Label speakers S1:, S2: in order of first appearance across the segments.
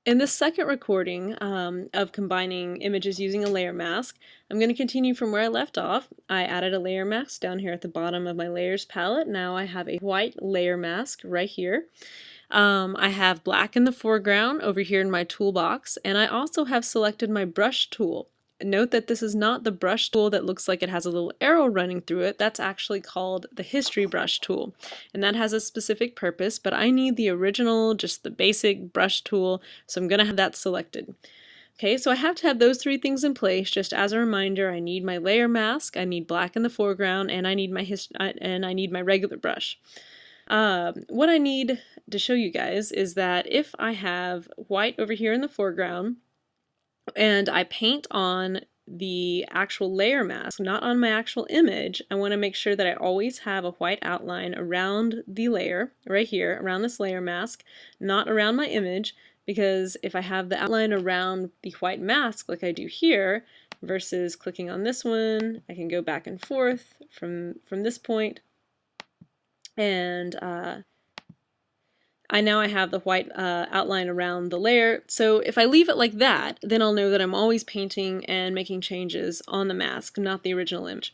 S1: In this second recording of combining images using a layer mask, I'm going to continue from where I left off. I added a layer mask down here at the bottom of my layers palette. Now I have a white layer mask right here. I have black in the foreground over here in my toolbox, and I also have selected my brush tool. Note that this is not the brush tool that looks like it has a little arrow running through it. That's actually called the history brush tool, and that has a specific purpose, but I need the original, just the basic brush tool, so I'm going to have that selected. Okay, so I have to have those three things in place. Just as a reminder, I need my layer mask, I need black in the foreground, and I need my regular brush. What I need to show you guys is that if I have white over here in the foreground and I paint on the actual layer mask, not on my actual image, I want to make sure that I always have a white outline around the layer, right here, around this layer mask, not around my image, because if I have the outline around the white mask like I do here, versus clicking on this one, I can go back and forth from this point, and I have the white outline around the layer. So if I leave it like that, then I'll know that I'm always painting and making changes on the mask, not the original image.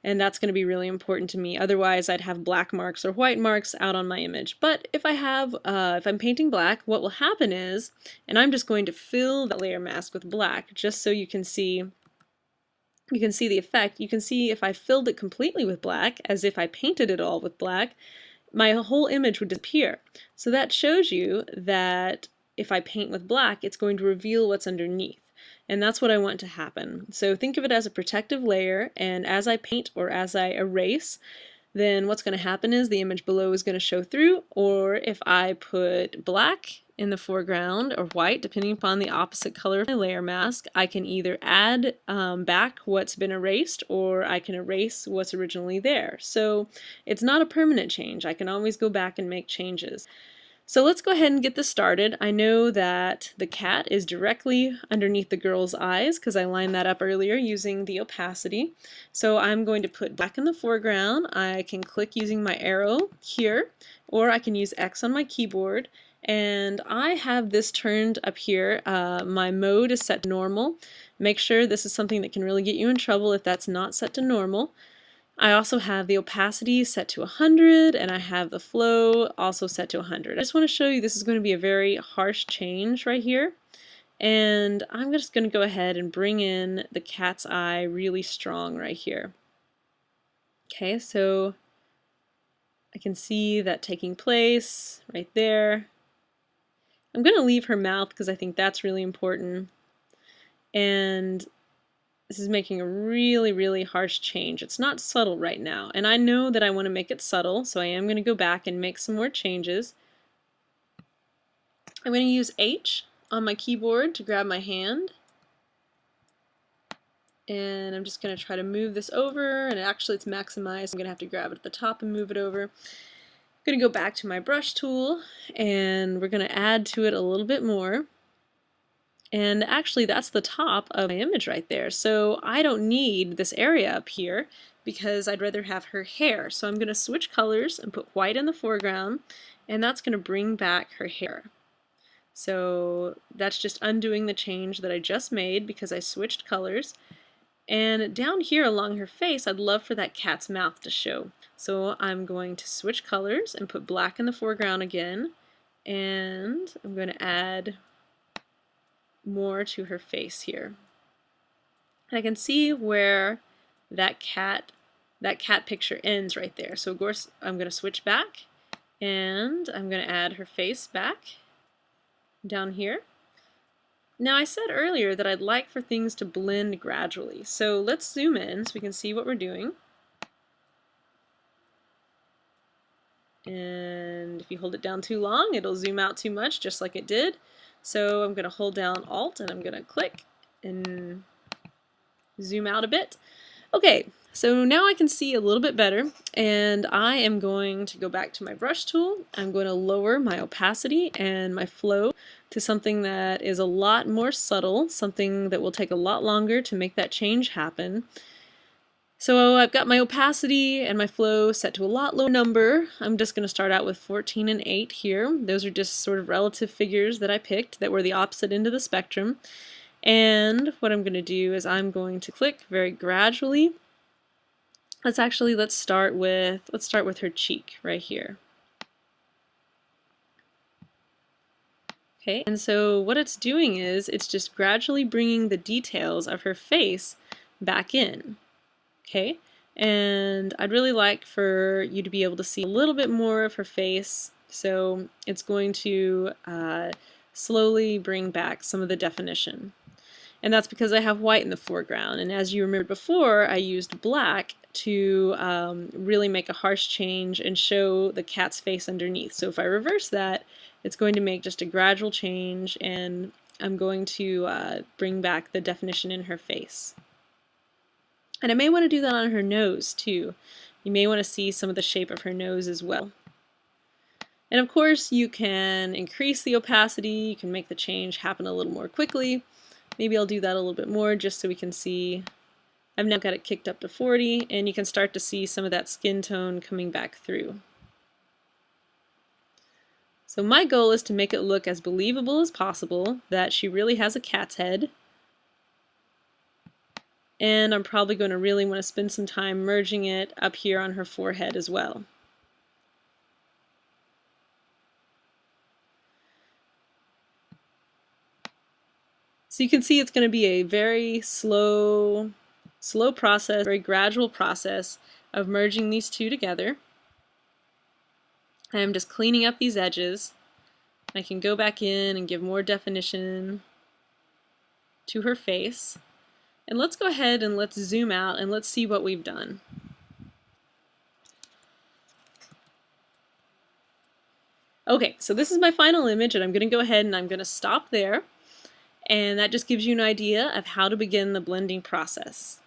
S1: And that's going to be really important to me. Otherwise, I'd have black marks or white marks out on my image. But if if I'm painting black, what will happen is, and I'm just going to fill that layer mask with black, just so you can see the effect. You can see if I filled it completely with black, as if I painted it all with black, my whole image would disappear. So that shows you that if I paint with black, it's going to reveal what's underneath. And that's what I want to happen. So think of it as a protective layer, and as I paint or as I erase, then what's going to happen is the image below is going to show through, or if I put black in the foreground or white, depending upon the opposite color of my layer mask, I can either add back what's been erased, or I can erase what's originally there. So it's not a permanent change. I can always go back and make changes. So let's go ahead and get this started. I know that the cat is directly underneath the girl's eyes because I lined that up earlier using the opacity. So I'm going to put black in the foreground. I can click using my arrow here, or I can use X on my keyboard. And I have this turned up here. My mode is set to normal. Make sure this is something that can really get you in trouble if that's not set to normal. I also have the opacity set to 100, and I have the flow also set to 100. I just want to show you this is going to be a very harsh change right here. And I'm just going to go ahead and bring in the cat's eye really strong right here. Okay, so I can see that taking place right there. I'm going to leave her mouth because I think that's really important. And this is making a really, really harsh change. It's not subtle right now, and I know that I want to make it subtle, so I am going to go back and make some more changes. I'm going to use H on my keyboard to grab my hand, and I'm just going to try to move this over, and actually it's maximized. I'm going to have to grab it at the top and move it over. I'm going to go back to my brush tool, and we're going to add to it a little bit more. And actually that's the top of my image right there. So I don't need this area up here because I'd rather have her hair. So I'm going to switch colors and put white in the foreground, and that's going to bring back her hair. So that's just undoing the change that I just made because I switched colors. And down here along her face, I'd love for that cat's mouth to show. So I'm going to switch colors and put black in the foreground again, and I'm going to add more to her face here. And I can see where that cat picture ends right there. So of course I'm going to switch back, and I'm going to add her face back down here. Now I said earlier that I'd like for things to blend gradually. So let's zoom in so we can see what we're doing. And if you hold it down too long, it'll zoom out too much, just like it did. So I'm going to hold down Alt, and I'm going to click and zoom out a bit. Okay, so now I can see a little bit better, and I am going to go back to my brush tool. I'm going to lower my opacity and my flow to something that is a lot more subtle, something that will take a lot longer to make that change happen. So I've got my opacity and my flow set to a lot lower number. I'm just going to start out with 14 and 8 here. Those are just sort of relative figures that I picked that were the opposite end of the spectrum. And what I'm going to do is I'm going to click very gradually. Let's start with her cheek right here. Okay, and so what it's doing is it's just gradually bringing the details of her face back in. Okay, and I'd really like for you to be able to see a little bit more of her face, so it's going to slowly bring back some of the definition. And that's because I have white in the foreground, and as you remembered before, I used black to really make a harsh change and show the cat's face underneath. So if I reverse that, it's going to make just a gradual change, and I'm going to bring back the definition in her face. And I may want to do that on her nose too. You may want to see some of the shape of her nose as well. And of course you can increase the opacity, you can make the change happen a little more quickly. Maybe I'll do that a little bit more just so we can see. I've now got it kicked up to 40, and you can start to see some of that skin tone coming back through. So my goal is to make it look as believable as possible that she really has a cat's head. And I'm probably going to really want to spend some time merging it up here on her forehead as well. So you can see it's going to be a very slow process, very gradual process of merging these two together. I'm just cleaning up these edges. I can go back in and give more definition to her face. And let's go ahead and let's zoom out and let's see what we've done. Okay, so this is my final image, and I'm going to go ahead and I'm going to stop there. And that just gives you an idea of how to begin the blending process.